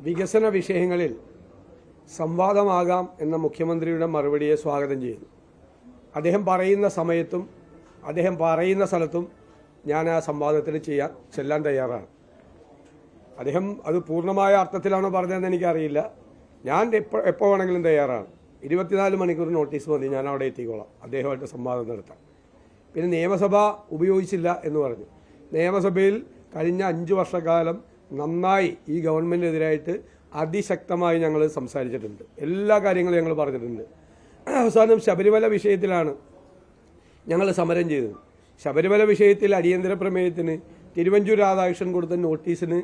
വികസന വിഷയങ്ങളിൽ സംവാദമാകാം എന്ന മുഖ്യമന്ത്രിയുടെ മറുപടിയെ സ്വാഗതം ചെയ്യുന്നു. അദ്ദേഹം പറയുന്ന സമയത്തും അദ്ദേഹം പറയുന്ന സ്ഥലത്തും ഞാൻ ആ സംവാദത്തിന് ചെല്ലാൻ തയ്യാറാണ്. അദ്ദേഹം അത് പൂർണ്ണമായ അർത്ഥത്തിലാണോ പറഞ്ഞതെന്ന് എനിക്കറിയില്ല. ഞാൻ എപ്പോൾ വേണമെങ്കിലും തയ്യാറാണ്. 24 മണിക്കൂർ നോട്ടീസ് മതി, ഞാൻ അവിടെ എത്തിക്കോളാം അദ്ദേഹമായിട്ട് സംവാദം നടത്താൻ. പിന്നെ നിയമസഭ ഉപയോഗിച്ചില്ല എന്ന് പറഞ്ഞു. നിയമസഭയിൽ കഴിഞ്ഞ 5 വർഷക്കാലം നന്നായി ഈ ഗവൺമെൻറ്റിനെതിരായിട്ട് അതിശക്തമായി ഞങ്ങൾ സംസാരിച്ചിട്ടുണ്ട്. എല്ലാ കാര്യങ്ങളും ഞങ്ങൾ പറഞ്ഞിട്ടുണ്ട്. അവസാനം ശബരിമല വിഷയത്തിലാണ് ഞങ്ങൾ സമരം ചെയ്തത്. ശബരിമല വിഷയത്തിൽ അടിയന്തര പ്രമേയത്തിന് തിരുവഞ്ചൂർ രാധാകൃഷ്ണൻ കൊടുത്ത നോട്ടീസിന്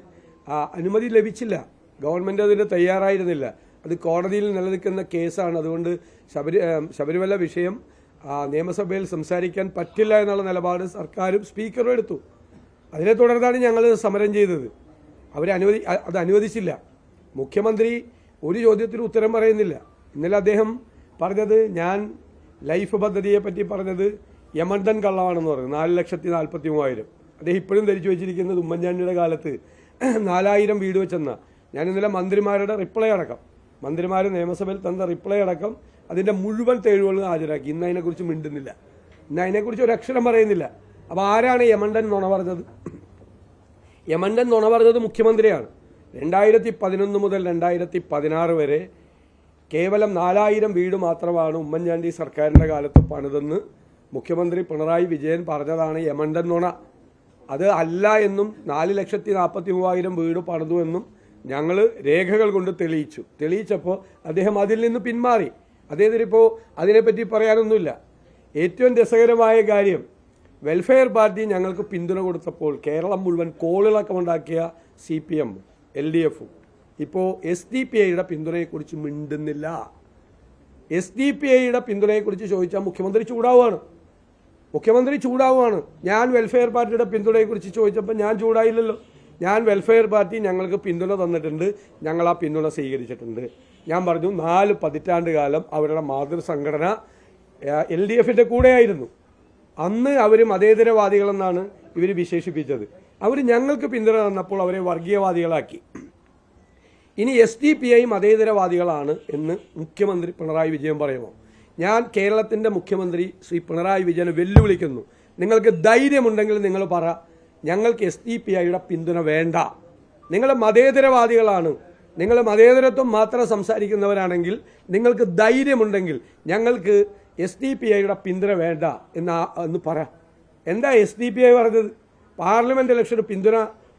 അനുമതി ലഭിച്ചില്ല. ഗവൺമെൻറ് അതിന് തയ്യാറായിരുന്നില്ല. അത് കോടതിയിൽ നിലനിൽക്കുന്ന കേസാണ്. അതുകൊണ്ട് ശബരിമല വിഷയം നിയമസഭയിൽ സംസാരിക്കാൻ പറ്റില്ല എന്നുള്ള നിലപാട് സർക്കാരും സ്പീക്കറും എടുത്തു. അതിനെ തുടർന്നാണ് ഞങ്ങൾ സമരം ചെയ്തത്. അത് അനുവദിച്ചില്ല. മുഖ്യമന്ത്രി ഒരു ചോദ്യത്തിന് ഉത്തരം പറയുന്നില്ല. ഇന്നലെ അദ്ദേഹം പറഞ്ഞത്, ഞാൻ ലൈഫ് പദ്ധതിയെ പറ്റി പറഞ്ഞത് യമണ്ടൻ കള്ളമാണെന്ന് പറഞ്ഞു. 4,43,000. അദ്ദേഹം ഇപ്പോഴും ധരിച്ചു വെച്ചിരിക്കുന്നത് ഉമ്മൻചാണ്ടിയുടെ കാലത്ത് 4,000 വീട് വെച്ചെന്ന. ഞാൻ ഇന്നലെ മന്ത്രിമാരുടെ റിപ്ലൈ അടക്കം, മന്ത്രിമാർ നിയമസഭയിൽ തന്ന റിപ്ലൈ അടക്കം അതിൻ്റെ മുഴുവൻ തെളിവുകളും ഹാജരാക്കി. ഇന്ന് അതിനെക്കുറിച്ച് മിണ്ടുന്നില്ല. ഇന്ന് അതിനെക്കുറിച്ച് ഒരു അക്ഷരം പറയുന്നില്ല. അപ്പോൾ ആരാണ് യമണ്ടൻ നുണ പറഞ്ഞത്? യമണ്ടൻ നുണ പറഞ്ഞത് മുഖ്യമന്ത്രിയാണ്. 2011 മുതൽ 2016 വരെ കേവലം 4,000 വീട് മാത്രമാണ് ഉമ്മൻചാണ്ടി സർക്കാരിൻ്റെ കാലത്ത് പണിതെന്ന് മുഖ്യമന്ത്രി പിണറായി വിജയൻ പറഞ്ഞതാണ് യമണ്ടൻ നുണ. അത് അല്ല എന്നും 4,43,000 വീട് പണിതു എന്നും ഞങ്ങൾ രേഖകൾ കൊണ്ട് തെളിയിച്ചപ്പോൾ അദ്ദേഹം അതിൽ നിന്ന് പിന്മാറി. അദ്ദേഹത്തിനിപ്പോൾ അതിനെപ്പറ്റി പറയാനൊന്നുമില്ല. ഏറ്റവും രസകരമായ കാര്യം, വെൽഫെയർ പാർട്ടി ഞങ്ങൾക്ക് പിന്തുണ കൊടുത്തപ്പോൾ കേരളം മുഴുവൻ കോളിളക്കമുണ്ടാക്കിയ CPM LDF ഇപ്പോൾ SDPIയുടെ പിന്തുണയെക്കുറിച്ച് മിണ്ടുന്നില്ല. SDPIയുടെ പിന്തുണയെക്കുറിച്ച് ചോദിച്ചാൽ മുഖ്യമന്ത്രി ചൂടാവുകയാണ്. ഞാൻ വെൽഫെയർ പാർട്ടിയുടെ പിന്തുണയെക്കുറിച്ച് ചോദിച്ചപ്പോൾ ഞാൻ ചൂടായില്ലല്ലോ. ഞാൻ വെൽഫെയർ പാർട്ടി ഞങ്ങൾക്ക് പിന്തുണ തന്നിട്ടുണ്ട്, ഞങ്ങൾ ആ പിന്തുണ സ്വീകരിച്ചിട്ടുണ്ട്. ഞാൻ പറഞ്ഞു 4 പതിറ്റാണ്ട് കാലം അവരുടെ മാതൃസംഘടന LDFിൻ്റെ കൂടെയായിരുന്നു. അന്ന് അവർ മതേതരവാദികളെന്നാണ് ഇവർ വിശേഷിപ്പിച്ചത്. അവർ ഞങ്ങൾക്ക് പിന്തുണ തന്നപ്പോൾ അവരെ വർഗീയവാദികളാക്കി. ഇനി SDPI മതേതരവാദികളാണ് എന്ന് മുഖ്യമന്ത്രി പിണറായി വിജയൻ പറയുമോ? ഞാൻ കേരളത്തിൻ്റെ മുഖ്യമന്ത്രി ശ്രീ പിണറായി വിജയനെ വെല്ലുവിളിക്കുന്നു. നിങ്ങൾക്ക് ധൈര്യമുണ്ടെങ്കിൽ നിങ്ങൾ പറ, ഞങ്ങൾക്ക് SDPIയുടെ പിന്തുണ വേണ്ട. നിങ്ങൾ മതേതരവാദികളാണ്, നിങ്ങൾ മതേതരത്വം മാത്രം സംസാരിക്കുന്നവരാണെങ്കിൽ നിങ്ങൾക്ക് ധൈര്യമുണ്ടെങ്കിൽ ഞങ്ങൾക്ക് SDPIയുടെ പിന്തുണ വേണ്ട എന്ന് പറ. എന്താ SDPI പറഞ്ഞത്? പാർലമെന്റ് ഇലക്ഷന് പിന്തുണ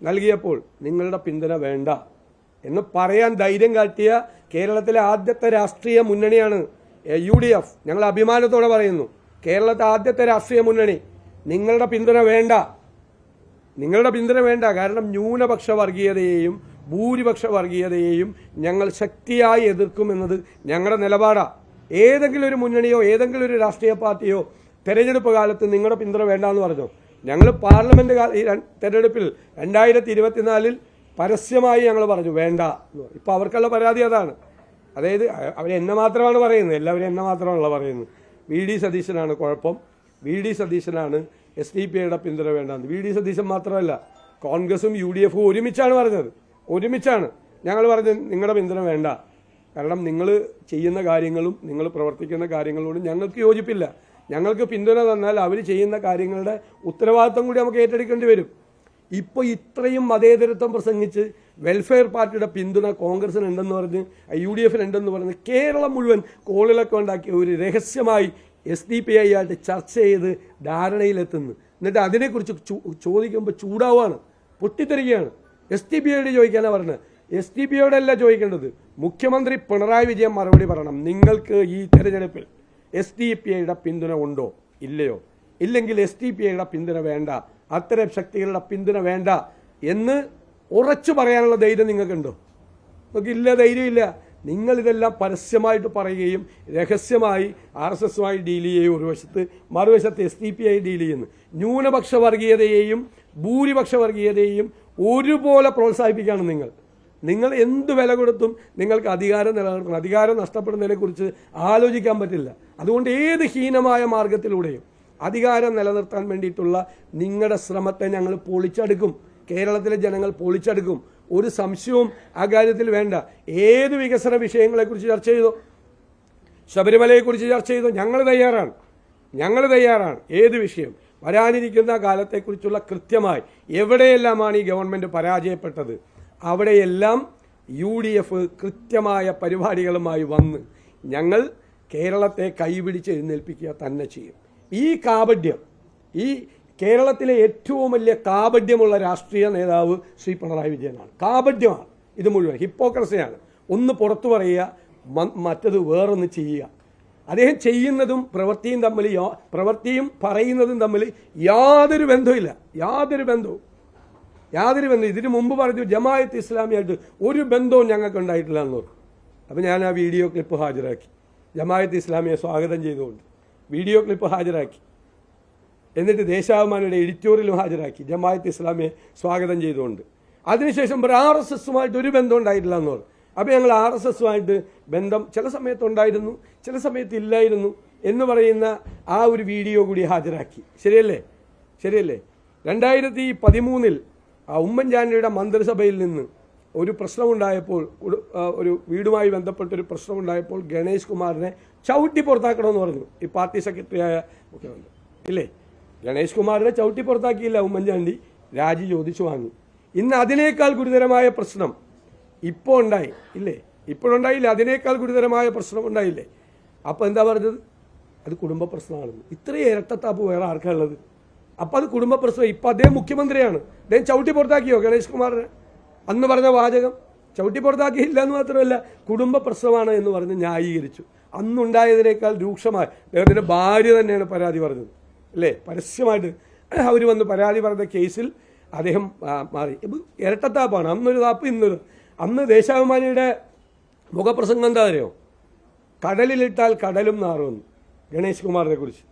നൽകിയപ്പോൾ നിങ്ങളുടെ പിന്തുണ വേണ്ട എന്ന് പറയാൻ ധൈര്യം കാട്ടിയ കേരളത്തിലെ ആദ്യത്തെ രാഷ്ട്രീയ മുന്നണിയാണ് UDF. ഞങ്ങൾ അഭിമാനത്തോടെ പറയുന്നു, കേരളത്തെ ആദ്യത്തെ രാഷ്ട്രീയ മുന്നണി. നിങ്ങളുടെ പിന്തുണ വേണ്ട. കാരണം ന്യൂനപക്ഷ വർഗീയതയെയും ഭൂരിപക്ഷ വർഗീയതയെയും ഞങ്ങൾ ശക്തിയായി എതിർക്കുമെന്നത് ഞങ്ങളുടെ നിലപാടാണ്. ഏതെങ്കിലും ഒരു മുന്നണിയോ ഏതെങ്കിലും ഒരു രാഷ്ട്രീയ പാർട്ടിയോ തെരഞ്ഞെടുപ്പ് കാലത്ത് നിങ്ങളുടെ പിന്തുണ വേണ്ടെന്ന് പറഞ്ഞു. ഞങ്ങൾ പാർലമെന്റ് തെരഞ്ഞെടുപ്പിൽ 2024 പരസ്യമായി ഞങ്ങൾ പറഞ്ഞു വേണ്ട എന്ന് പറഞ്ഞു. ഇപ്പോൾ അവർക്കുള്ള പരാതി അതാണ്. അതായത് അവരെന്നെ മാത്രമാണ് പറയുന്നത്, എല്ലാവരും എന്നെ മാത്രമാണല്ലോ പറയുന്നത്. VD സതീശനാണ് കുഴപ്പം, VD സതീശനാണ് SDPIയുടെ പിന്തുണ വേണ്ടെന്ന്. VD സതീശൻ മാത്രമല്ല, കോൺഗ്രസും UDF ഒരുമിച്ചാണ് പറഞ്ഞത്. ഞങ്ങൾ പറഞ്ഞത് നിങ്ങളുടെ പിന്തുണ വേണ്ട. കാരണം നിങ്ങൾ ചെയ്യുന്ന കാര്യങ്ങളും നിങ്ങൾ പ്രവർത്തിക്കുന്ന കാര്യങ്ങളോടും ഞങ്ങൾക്ക് യോജിപ്പില്ല. ഞങ്ങൾക്ക് പിന്തുണ തന്നാൽ അവർ ചെയ്യുന്ന കാര്യങ്ങളുടെ ഉത്തരവാദിത്വം കൂടി നമുക്ക് ഏറ്റെടുക്കേണ്ടി വരും. ഇപ്പോൾ ഇത്രയും മതേതരത്വം പ്രസംഗിച്ച് വെൽഫെയർ പാർട്ടിയുടെ പിന്തുണ കോൺഗ്രസിന് ഉണ്ടെന്ന് പറഞ്ഞ് UDFന് ഉണ്ടെന്ന് പറഞ്ഞ് കേരളം മുഴുവൻ കോളിളക്കം ഉണ്ടാക്കി ഒരു രഹസ്യമായി SDPI ആയിട്ട് ചർച്ച ചെയ്ത് ധാരണയിലെത്തുന്നു. എന്നിട്ട് അതിനെക്കുറിച്ച് ചോദിക്കുമ്പോൾ ചൂടാവുകയാണ്, പൊട്ടിത്തെറിക്കുകയാണ്. SDPIയോട് ചോദിക്കാനാണ് പറഞ്ഞത്. SDPIയോടല്ല ചോദിക്കേണ്ടത്, മുഖ്യമന്ത്രി പിണറായി വിജയൻ മറുപടി പറയണം. നിങ്ങൾക്ക് ഈ തെരഞ്ഞെടുപ്പിൽ SDPIയുടെ പിന്തുണ ഉണ്ടോ ഇല്ലയോ? ഇല്ലെങ്കിൽ SDPIയുടെ പിന്തുണ വേണ്ട, അത്തരം ശക്തികളുടെ പിന്തുണ വേണ്ട എന്ന് ഉറച്ചു പറയാനുള്ള ധൈര്യം നിങ്ങൾക്കുണ്ടോ? നമുക്കില്ല, ധൈര്യമില്ല. നിങ്ങളിതെല്ലാം പരസ്യമായിട്ട് പറയുകയും രഹസ്യമായി RSSുമായി ഡീൽ ചെയ്യുകയും ഒരു വശത്ത്, മറുവശത്ത് SDPI ഡീൽ ചെയ്യുന്നു. ന്യൂനപക്ഷ വർഗീയതയെയും ഭൂരിപക്ഷ വർഗീയതയെയും ഒരുപോലെ പ്രോത്സാഹിപ്പിക്കുകയാണ് നിങ്ങൾ എന്ത് വില കൊടുത്തും നിങ്ങൾക്ക് അധികാരം നിലനിർത്തണം. അധികാരം നഷ്ടപ്പെടുന്നതിനെക്കുറിച്ച് ആലോചിക്കാൻ പറ്റില്ല. അതുകൊണ്ട് ഏത് ഹീനമായ മാർഗത്തിലൂടെയും അധികാരം നിലനിർത്താൻ വേണ്ടിയിട്ടുള്ള നിങ്ങളുടെ ശ്രമത്തെ ഞങ്ങൾ പൊളിച്ചടുക്കും. കേരളത്തിലെ ജനങ്ങൾ പൊളിച്ചടുക്കും. ഒരു സംശയവും ആ കാര്യത്തിൽ വേണ്ട. ഏത് വികസന വിഷയങ്ങളെക്കുറിച്ച് ചർച്ച ചെയ്തോ, ശബരിമലയെക്കുറിച്ച് ചർച്ച ചെയ്തോ, ഞങ്ങൾ തയ്യാറാണ്. ഏത് വിഷയം, വരാനിരിക്കുന്ന കാലത്തെക്കുറിച്ചുള്ള കൃത്യമായി എവിടെയെല്ലാമാണ് ഈ ഗവൺമെൻറ് പരാജയപ്പെട്ടത് അവിടെയെല്ലാം UDF കൃത്യമായ പരിപാടികളുമായി വന്ന് ഞങ്ങൾ കേരളത്തെ കൈപിടിച്ച് എഴുന്നേൽപ്പിക്കുക തന്നെ ചെയ്യും. ഈ കാപഢ്യം, ഈ കേരളത്തിലെ ഏറ്റവും വലിയ കാപഢ്യമുള്ള രാഷ്ട്രീയ നേതാവ് ശ്രീ പിണറായി വിജയനാണ്. കാപഢ്യമാണ് ഇത് മുഴുവൻ, ഹിപ്പോക്രസിയാണ്. ഒന്ന് പുറത്തു പറയുക, മറ്റത് വേറൊന്ന് ചെയ്യുക. അദ്ദേഹം ചെയ്യുന്നതും പ്രവൃത്തിയും പറയുന്നതും തമ്മിൽ യാതൊരു ബന്ധവും. ഇതിനു മുമ്പ് പറഞ്ഞു ജമാഅത്ത് ഇസ്ലാമിയായിട്ട് ഒരു ബന്ധവും ഞങ്ങൾക്ക് ഉണ്ടായിട്ടില്ല എന്ന് പറഞ്ഞു. അപ്പം ഞാൻ ആ വീഡിയോ ക്ലിപ്പ് ഹാജരാക്കി, ജമാഅത്ത് ഇസ്ലാമിയെ സ്വാഗതം ചെയ്തുകൊണ്ട് വീഡിയോ ക്ലിപ്പ് ഹാജരാക്കി. എന്നിട്ട് ദേശാഭിമാനിയുടെ എഡിറ്റോറിയലും ഹാജരാക്കി, ജമാഅത്ത് ഇസ്ലാമിയെ സ്വാഗതം ചെയ്തുകൊണ്ട്. അതിനുശേഷം RSSുമായിട്ട് ഒരു ബന്ധം ഉണ്ടായിട്ടില്ല എന്ന് പറഞ്ഞു. അപ്പോൾ ഞങ്ങൾ RSSുമായിട്ട് ബന്ധം ചില സമയത്തുണ്ടായിരുന്നു, ചില സമയത്ത് ഇല്ലായിരുന്നു എന്ന് പറയുന്ന ആ ഒരു വീഡിയോ കൂടി ഹാജരാക്കി. ശരിയല്ലേ? 2013 ഉമ്മൻചാണ്ടിയുടെ മന്ത്രിസഭയിൽ നിന്ന് ഒരു പ്രശ്നമുണ്ടായപ്പോൾ, ഒരു വീടുമായി ബന്ധപ്പെട്ടൊരു പ്രശ്നമുണ്ടായപ്പോൾ ഗണേഷ് കുമാറിനെ ചവിട്ടി പുറത്താക്കണമെന്ന് പറഞ്ഞു ഈ പാർട്ടി സെക്രട്ടറിയായ മുഖ്യമന്ത്രി. ഇല്ലേ? ഗണേഷ് കുമാറിനെ ചവിട്ടി പുറത്താക്കിയില്ല ഉമ്മൻചാണ്ടി, രാജി ചോദിച്ചു വാങ്ങി. ഇന്ന് അതിനേക്കാൾ ഗുരുതരമായ പ്രശ്നം ഇപ്പോൾ ഉണ്ടായി, ഇല്ലേ? ഇപ്പോഴുണ്ടായില്ലേ? അതിനേക്കാൾ ഗുരുതരമായ പ്രശ്നം ഉണ്ടായില്ലേ? അപ്പോൾ എന്താ പറഞ്ഞത്? അത് കുടുംബ പ്രശ്നമാണെന്ന്. ഇത്രയും ഇരട്ടത്താപ്പ് വേറെ ആർക്കാണുള്ളത്? അപ്പം അത് കുടുംബ പ്രശ്നം. ഇപ്പം അദ്ദേഹം മുഖ്യമന്ത്രിയാണ്, അദ്ദേഹം ചവിട്ടി പുറത്താക്കിയോ ഗണേഷ് കുമാറിനെ? അന്ന് പറഞ്ഞ വാചകം ചവിട്ടി പുറത്താക്കിയില്ല എന്ന് മാത്രമല്ല, കുടുംബ പ്രശ്നമാണ് എന്ന് പറഞ്ഞ് ന്യായീകരിച്ചു. അന്നുണ്ടായതിനേക്കാൾ രൂക്ഷമായി അദ്ദേഹത്തിൻ്റെ ഭാര്യ തന്നെയാണ് പരാതി പറഞ്ഞത്, അല്ലേ? പരസ്യമായിട്ട് അവർ വന്ന് പരാതി പറഞ്ഞ കേസിൽ അദ്ദേഹം മാറി. ഇരട്ടത്താപ്പാണ്. അന്നൊരു താപ്പ്, ഇന്നൊരു. അന്ന് ദേശാഭിമാനിയുടെ മുഖപ്രസംഗം എന്താ അറിയോ? കടലിലിട്ടാൽ കടലും നാറുമെന്ന്, ഗണേഷ് കുമാറിനെ കുറിച്ച്.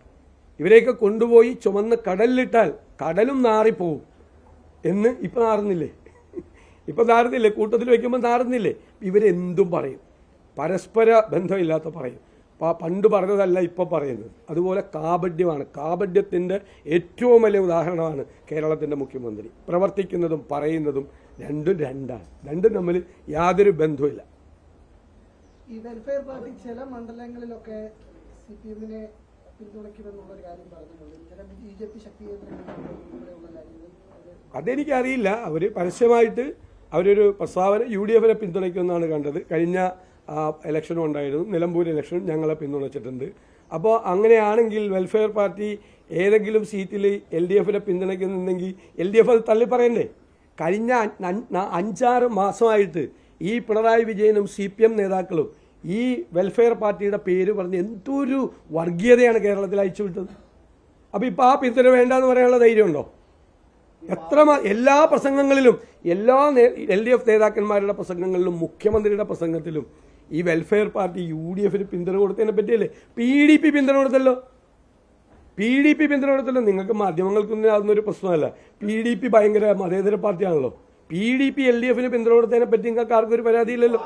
ഇവരെയൊക്കെ കൊണ്ടുപോയി ചുമന്ന് കടലിലിട്ടാൽ കടലും നാറിപ്പോവും എന്ന്. ഇപ്പം നാറുന്നില്ലേ? കൂട്ടത്തിൽ വയ്ക്കുമ്പോൾ നാറുന്നില്ലേ? ഇവരെന്തും പറയും, പരസ്പര ബന്ധമില്ലാത്ത പറയും. പണ്ട് പറഞ്ഞതല്ല ഇപ്പം പറയുന്നത്. അതുപോലെ കാപഢ്യമാണ്. കാപഢ്യത്തിൻ്റെ ഏറ്റവും വലിയ ഉദാഹരണമാണ് കേരളത്തിൻ്റെ മുഖ്യമന്ത്രി. പ്രവർത്തിക്കുന്നതും പറയുന്നതും രണ്ടും തമ്മിൽ യാതൊരു ബന്ധവുമില്ല. ഈ വെൽഫെയർ പാർട്ടി ചില മണ്ഡലങ്ങളിലൊക്കെ CPM-നെ പിന്തുണയ്ക്കുമെന്നുള്ളൊരു കാര്യം പറഞ്ഞിട്ടുണ്ട്. ചില BJP ശക്തി കേന്ദ്രങ്ങളിലുള്ള കാര്യങ്ങൾ അതെനിക്കറിയില്ല. അവർ പരസ്യമായിട്ട് അവരൊരു പ്രസ്താവന UDF-നെ പിന്തുണയ്ക്കുമെന്നാണ് കണ്ടത്. കഴിഞ്ഞ ഇലക്ഷനും ഉണ്ടായിരുന്നു, നിലമ്പൂർ ഇലക്ഷനും ഞങ്ങളെ പിന്തുണച്ചിട്ടുണ്ട്. അപ്പോൾ അങ്ങനെയാണെങ്കിൽ വെൽഫെയർ പാർട്ടി ഏതെങ്കിലും സീറ്റിൽ LDF-നെ പിന്തുണയ്ക്കുന്നുണ്ടെങ്കിൽ LDF അത് തള്ളിപ്പറയണ്ടേ? കഴിഞ്ഞ 5-6 മാസമായിട്ട് ഈ പിണറായി വിജയനും CPM നേതാക്കളും ഈ വെൽഫെയർ പാർട്ടിയുടെ പേര് പറഞ്ഞ് എന്തൊരു വർഗീയതയാണ് കേരളത്തിൽ അയച്ചുവിട്ടത്. അപ്പോൾ ഇപ്പോൾ ആ പിന്തുണ വേണ്ടെന്ന് പറയാനുള്ള ധൈര്യമുണ്ടോ? എല്ലാ പ്രസംഗങ്ങളിലും, എല്ലാ LDF നേതാക്കന്മാരുടെ പ്രസംഗങ്ങളിലും, മുഖ്യമന്ത്രിയുടെ പ്രസംഗത്തിലും ഈ വെൽഫെയർ പാർട്ടി UDF-ന് പിന്തുണ കൊടുത്തതിനെ പറ്റിയല്ലേ? PDP പിന്തുണ കൊടുത്തല്ലോ. നിങ്ങൾക്ക് മാധ്യമങ്ങൾക്കൊന്നും അതൊന്നൊരു പ്രശ്നമല്ല. PDP ഭയങ്കര മതേതര പാർട്ടിയാണല്ലോ. PDP LDF-ന് പിന്തുണ കൊടുത്തതിനെ പറ്റി നിങ്ങൾക്ക് ആർക്കും ഒരു പരാതിയില്ലല്ലോ.